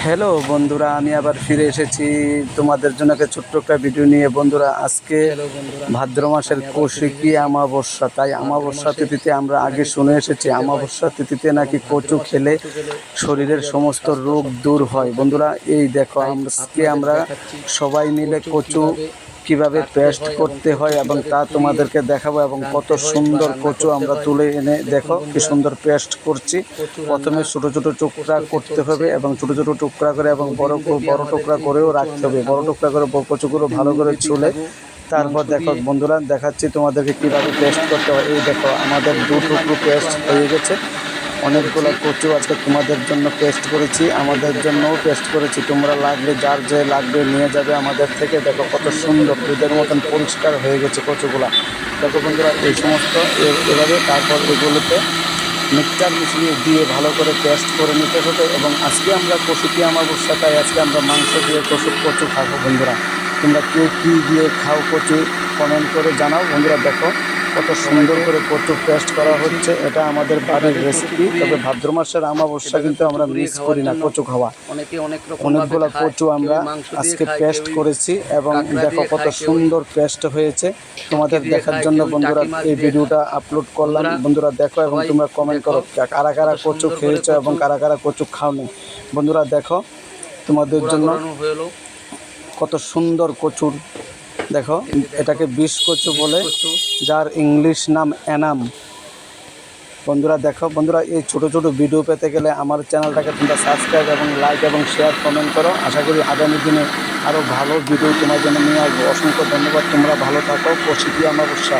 Hello বন্ধুরা, আমি আবার ফিরে এসেছি তোমাদের জন্য একটা ছোট্ট একটা ভিডিও নিয়ে। বন্ধুরা, আজকে ভাদ্র মাসের কৌশিকী অমাবস্যা, তাই অমাবস্যা তিথিতে আমরা আগে শুনে এসেছি অমাবস্যা তিথিতে নাকি কচু খেলে শরীরের সমস্ত রোগ দূর হয়। বন্ধুরা, এই দেখো আজকে আমরা সবাই মিলে কচু কিভাবে পেস্ট করতে হয় এবং তা তোমাদেরকে দেখাবো, এবং কত সুন্দর কচু আমরা তুলে এনে দেখো কি সুন্দর পেস্ট করছি। প্রথমে ছোটো ছোটো টুকরা করতে হবে এবং ছোটো ছোটো টুকরা করে এবং বড় টুকরা করেও রাখতে হবে। বড় টুকরা করে কচুগুলো ভালো করে ছুলে তারপর দেখো বন্ধুরা, দেখাচ্ছি তোমাদেরকে কীভাবে পেস্ট করতে হয়। এই দেখো আমাদের 2 টুকরো পেস্ট হয়ে গেছে। অনেকগুলো কচু আজকে তোমাদের জন্য পেস্ট করেছি, আমাদের জন্যও পেস্ট করেছি। তোমরা লাগলে যার যে লাগবে নিয়ে যাবে আমাদের থেকে। দেখো কত সুন্দর দুধের মতন পরিষ্কার হয়ে গেছে কচুগুলা। দেখো বন্ধুরা, এই সমস্ত এভাবে তারপর এগুলোতে মিক্সচার মিশিয়ে দিয়ে ভালো করে পেস্ট করে নিতে হবে। এবং আজকে আমরা কচুকি অমাবস্যা, তাই আজকে আমরা মাংস দিয়ে কচু খাবো। বন্ধুরা, তোমরা কে কী দিয়ে খাও কচু কমেন্ট করে জানাও। বন্ধুরা দেখো কত সুন্দর করে কচু পেস্ট করা হচ্ছে, এটা আমাদের বাড়ির রেসিপি। তবে ভাদ্র মাসের অমাবস্যা কিন্তু আমরা মিস করি না কচু খাওয়া। অনেকগুলো কচু আমরা আজকে পেস্ট করেছি এবং দেখো কত সুন্দর পেস্ট হয়েছে। তোমাদের দেখার জন্য বন্ধুরা এই ভিডিওটা আপলোড করলাম। বন্ধুরা দেখো এবং তোমরা কমেন্ট করো কারা কারা কচু খেয়েছো এবং কারা কারা কচু খাওনি। বন্ধুরা দেখো তোমাদের জন্য কত সুন্দর কচুর, দেখো এটাকে বিষ কচু বলে, যার ইংলিশ নাম এনাম। বন্ধুরা দেখো, বন্ধুরা এই ছোটো ছোটো ভিডিও পেতে গেলে আমার চ্যানেলটাকে তোমরা সাবস্ক্রাইব এবং লাইক এবং শেয়ার কমেন্ট করো। আশা করি আগামী দিনে আরও ভালো ভিডিও তোমার জন্য নিয়ে আসবো। অসংখ্য ধন্যবাদ, তোমরা ভালো থাকো। কৌশিকী অমাবস্যা।